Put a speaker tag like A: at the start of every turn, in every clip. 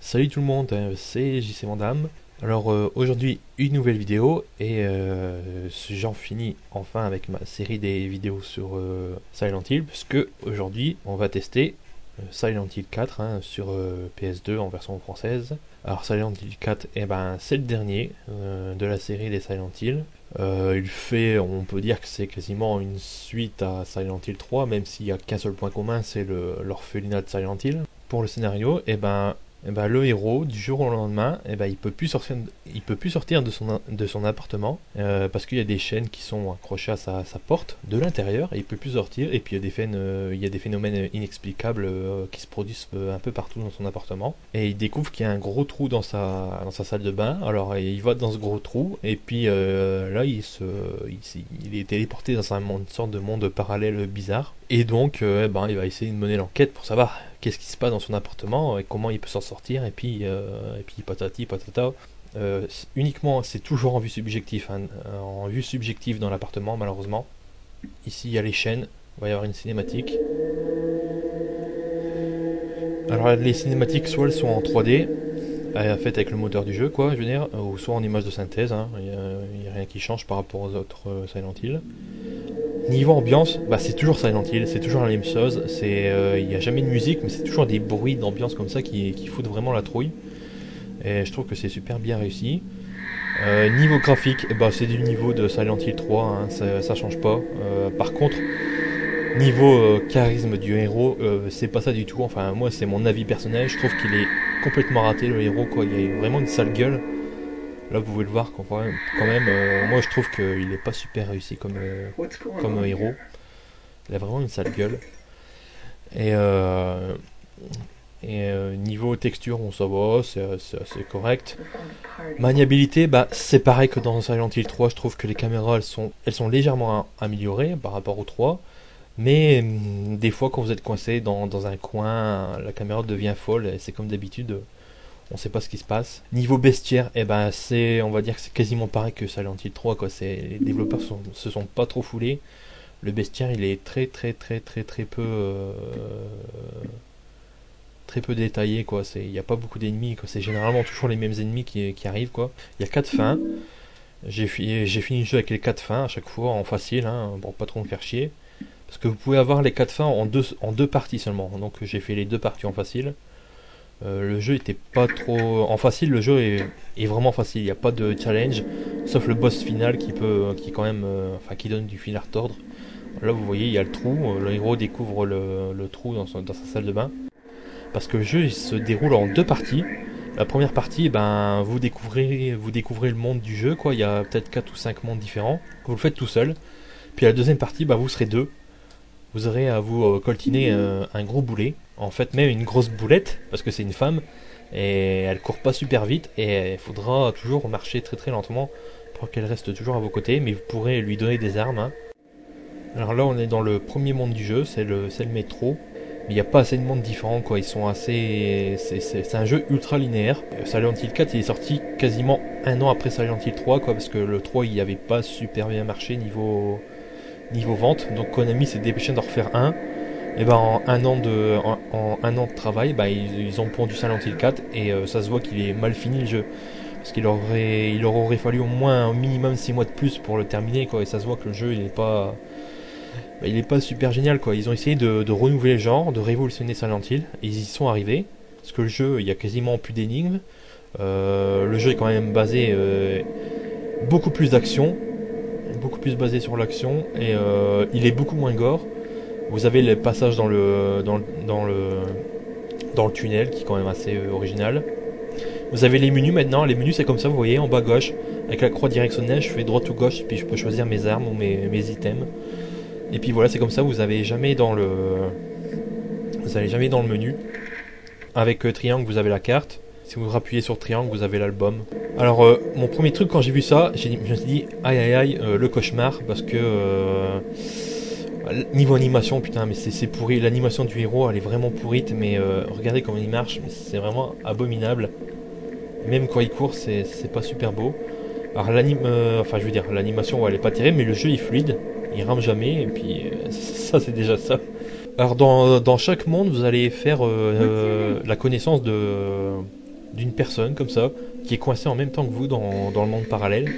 A: Salut tout le monde, c'est JC Vandame. Alors aujourd'hui une nouvelle vidéo et j'en finis enfin avec ma série des vidéos sur Silent Hill puisque aujourd'hui on va tester Silent Hill 4 sur PS2 en version française. Alors Silent Hill 4, c'est le dernier de la série des Silent Hill. On peut dire que c'est quasiment une suite à Silent Hill 3, même s'il n'y a qu'un seul point commun, c'est l'orphelinat de Silent Hill. Pour le scénario, le héros, du jour au lendemain, il peut plus sortir de son appartement parce qu'il y a des chaînes qui sont accrochées à sa porte de l'intérieur et il peut plus sortir. Et puis il y a des phénomènes inexplicables qui se produisent un peu partout dans son appartement. Et il découvre qu'il y a un gros trou dans sa salle de bain. Alors il va dans ce gros trou et puis là il est téléporté dans une sorte de monde parallèle bizarre. Et donc il va essayer de mener l'enquête pour savoir qu'est-ce qui se passe dans son appartement et comment il peut s'en sortir et puis patati patata. Uniquement c'est toujours en vue subjective en vue subjective dans l'appartement malheureusement. Ici il y a les chaînes, il va y avoir une cinématique. Alors les cinématiques soit elles sont en 3D faites avec le moteur du jeu quoi je veux dire, ou soit en image de synthèse, il n'y a rien qui change par rapport aux autres Silent Hill. Niveau ambiance, c'est toujours Silent Hill, c'est toujours la même chose. Il n'y a jamais de musique, mais c'est toujours des bruits d'ambiance comme ça qui foutent vraiment la trouille. Et je trouve que c'est super bien réussi. Niveau graphique, c'est du niveau de Silent Hill 3, ça change pas. Par contre, niveau charisme du héros, c'est pas ça du tout. Enfin, moi, c'est mon avis personnel. Je trouve qu'il est complètement raté, le héros, quoi. Il a vraiment une sale gueule. Là, vous pouvez le voir quand même, moi je trouve qu'il n'est pas super réussi comme héros. Il a vraiment une sale gueule. Et, niveau texture, ça va, c'est assez correct. Maniabilité, c'est pareil que dans Silent Hill 3. Je trouve que les caméras elles sont légèrement améliorées par rapport au 3. Mais des fois, quand vous êtes coincé dans un coin, la caméra devient folle et c'est comme d'habitude. On sait pas ce qui se passe. Niveau bestiaire, on va dire que c'est quasiment pareil que Silent Hill 3 quoi. Les développeurs se sont pas trop foulés. Le bestiaire il est très peu détaillé quoi. Il n'y a pas beaucoup d'ennemis quoi. C'est généralement toujours les mêmes ennemis qui arrivent quoi. Il y a 4 fins. J'ai fini le jeu avec les 4 fins à chaque fois en facile pour pas trop me faire chier. Parce que vous pouvez avoir les 4 fins en deux parties seulement. Donc j'ai fait les 2 parties en facile. Le jeu était pas trop en facile, le jeu est vraiment facile, il n'y a pas de challenge, sauf le boss final qui quand même, qui donne du fil à retordre. Là vous voyez il y a le trou, le héros découvre le trou dans sa salle de bain. Parce que le jeu il se déroule en 2 parties. La première partie, vous découvrez le monde du jeu, quoi. Il y a peut-être 4 ou 5 mondes différents. Vous le faites tout seul. Puis la deuxième partie, vous serez 2. Vous aurez à vous coltiner un gros boulet, en fait même une grosse boulette, parce que c'est une femme, et elle court pas super vite, et il faudra toujours marcher très lentement pour qu'elle reste toujours à vos côtés, mais vous pourrez lui donner des armes. Alors là on est dans le premier monde du jeu, c'est le métro, mais il n'y a pas assez de mondes différents quoi, ils sont assez... C'est un jeu ultra linéaire. Silent Hill 4 il est sorti quasiment un an après Silent Hill 3 quoi, parce que le 3 il n'y avait pas super bien marché niveau vente, donc Konami s'est dépêché d'en refaire un. Et en un an de travail, ils ont pondu Silent Hill 4 et ça se voit qu'il est mal fini le jeu. Parce qu'il leur aurait fallu au moins un minimum 6 mois de plus pour le terminer quoi. Et ça se voit que le jeu il est pas super génial quoi. Ils ont essayé de renouveler le genre, de révolutionner Silent Hill, et ils y sont arrivés. Parce que le jeu, il y a quasiment plus d'énigmes. Le jeu est quand même basé beaucoup plus d'action, beaucoup plus basé sur l'action, et il est beaucoup moins gore. Vous avez les passages dans le tunnel qui est quand même assez original. Vous avez les menus maintenant. Les menus c'est comme ça, vous voyez en bas gauche avec la croix directionnelle, je fais droite ou gauche puis je peux choisir mes armes ou mes items. Et puis voilà, c'est comme ça, vous allez jamais dans le menu. Avec triangle vous avez la carte. Si vous appuyez sur triangle vous avez l'album. Alors mon premier truc quand j'ai vu ça, je me suis dit aïe le cauchemar, parce que niveau animation, putain, mais c'est pourri. L'animation du héros, elle est vraiment pourrite, mais regardez comment il marche, c'est vraiment abominable. Même quand il court, c'est pas super beau. Alors l'animation, elle est pas terrible, mais le jeu est fluide, il rame jamais, et puis ça c'est déjà ça. Alors dans chaque monde, vous allez faire la connaissance d'une personne comme ça, qui est coincée en même temps que vous dans le monde parallèle.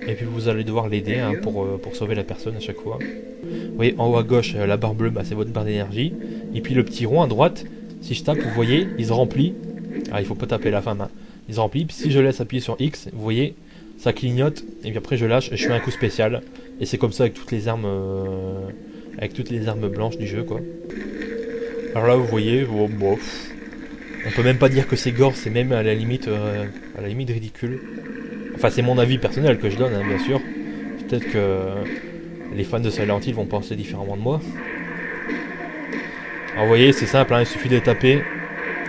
A: Et puis vous allez devoir l'aider hein, pour sauver la personne à chaque fois. Vous voyez en haut à gauche, la barre bleue, bah, c'est votre barre d'énergie. Et puis le petit rond à droite, si je tape, vous voyez, il se remplit. Ah, il faut pas taper la fin, hein. Il se remplit. Puis si je laisse appuyer sur X, vous voyez, ça clignote. Et puis après je lâche, je fais un coup spécial. Et c'est comme ça avec toutes les armes blanches du jeu, quoi. Alors là, vous voyez, bon, on peut même pas dire que c'est gore, c'est même à la limite ridicule. Enfin, c'est mon avis personnel que je donne, hein, bien sûr. Peut-être que les fans de Silent Hill vont penser différemment de moi. Alors vous voyez, c'est simple, hein, il suffit de les taper.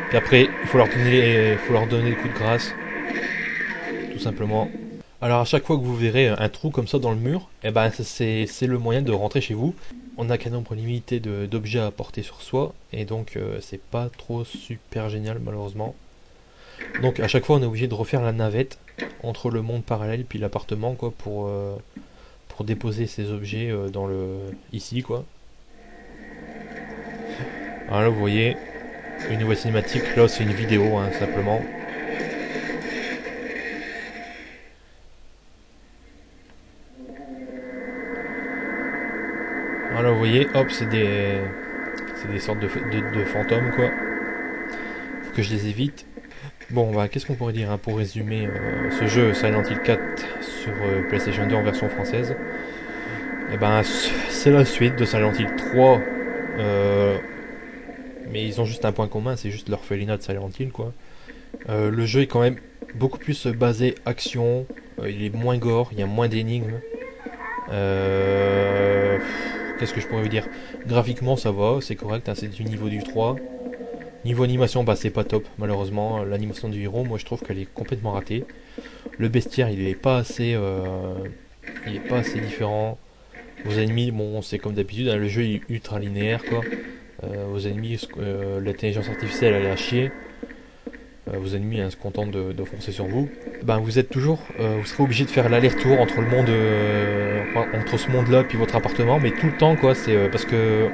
A: Puis après, il faut leur donner des coups de grâce. Tout simplement. Alors à chaque fois que vous verrez un trou comme ça dans le mur, eh ben, c'est le moyen de rentrer chez vous. On n'a qu'un nombre limité d'objets à porter sur soi. Et donc c'est pas trop super génial malheureusement. Donc à chaque fois on est obligé de refaire la navette entre le monde parallèle puis l'appartement quoi pour déposer ces objets ici quoi. Alors là vous voyez une nouvelle cinématique, là c'est une vidéo hein, simplement. Alors là vous voyez, hop c'est des sortes de fantômes quoi. Faut que je les évite. Bon, bah, qu'est-ce qu'on pourrait dire hein, pour résumer ce jeu Silent Hill 4 sur PlayStation 2 en version française. Et ben, c'est la suite de Silent Hill 3, mais ils ont juste un point commun, c'est juste l'orphelinat de Silent Hill, quoi. Le jeu est quand même beaucoup plus basé action, il est moins gore, il y a moins d'énigmes. Qu'est-ce que je pourrais vous dire? Graphiquement, ça va, c'est correct, hein, c'est du niveau du 3. Niveau animation, bah c'est pas top, malheureusement. L'animation du héros, moi je trouve qu'elle est complètement ratée. Le bestiaire, il est pas assez différent. Vos ennemis, bon, c'est comme d'habitude, hein, le jeu est ultra linéaire, quoi. Vos ennemis, l'intelligence artificielle, elle est à chier. Vos ennemis hein, se contentent de foncer sur vous. Ben, vous êtes toujours, vous serez obligé de faire l'aller-retour entre le monde, entre ce monde-là puis votre appartement, mais tout le temps, quoi. C'est parce que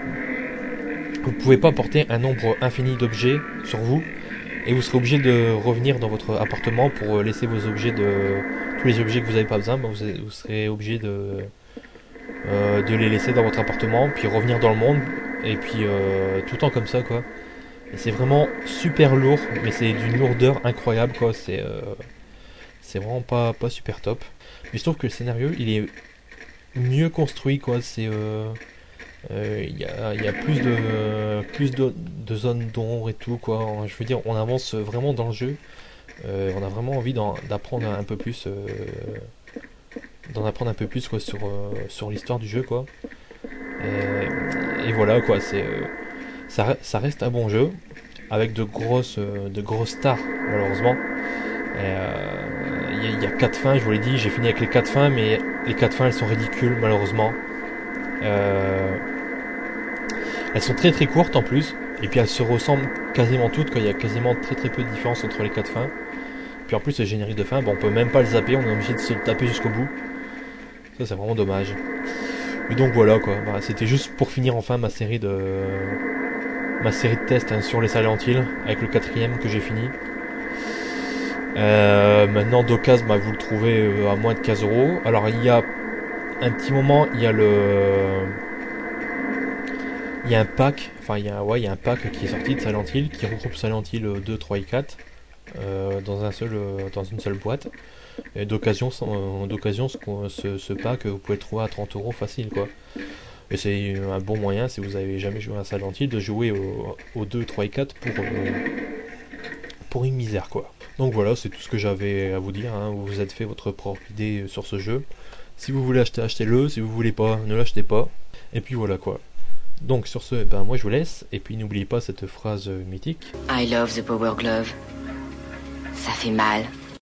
A: vous ne pouvez pas porter un nombre infini d'objets sur vous et vous serez obligé de revenir dans votre appartement pour laisser vos objets tous les objets que vous n'avez pas besoin, vous serez obligé de les laisser dans votre appartement puis revenir dans le monde et puis tout le temps comme ça quoi. Et c'est vraiment super lourd mais c'est d'une lourdeur incroyable quoi, c'est vraiment pas super top. Mais je trouve que le scénario il est mieux construit quoi, c'est il y a plus de zones d'ombre et tout quoi. Je veux dire, on avance vraiment dans le jeu. On a vraiment envie d'apprendre un peu plus, quoi sur l'histoire du jeu quoi. Et voilà quoi. Ça reste un bon jeu avec de grosses stars malheureusement. Il y a 4 fins, je vous l'ai dit, j'ai fini avec les 4 fins, mais les 4 fins elles sont ridicules malheureusement. Elles sont très très courtes en plus, et puis elles se ressemblent quasiment toutes, il y a quasiment très très peu de différence entre les 4 fins. Puis en plus le générique de fin, bon, on peut même pas le zapper, on est obligé de se le taper jusqu'au bout. Ça c'est vraiment dommage. Mais donc voilà quoi, bah, c'était juste pour finir enfin ma série de tests hein, sur les Silent Hill, avec le 4ème que j'ai fini. Maintenant d'occasion, bah, vous le trouvez à moins de 15 €. Alors il y a un petit moment, il y a un pack, enfin il y a un pack qui est sorti de Silent Hill qui regroupe Silent Hill 2, 3 et 4 dans une seule boîte. Et d'occasion ce pack vous pouvez le trouver à 30 € facile quoi. Et c'est un bon moyen si vous avez jamais joué à Silent Hill de jouer au 2, 3 et 4 pour une misère quoi. Donc voilà, c'est tout ce que j'avais à vous dire, hein. Vous vous êtes fait votre propre idée sur ce jeu. Si vous voulez acheter, achetez-le. Si vous voulez pas, ne l'achetez pas. Et puis voilà quoi. Donc sur ce, ben moi je vous laisse. Et puis n'oubliez pas cette phrase mythique.
B: I love the Power Glove. Ça fait mal.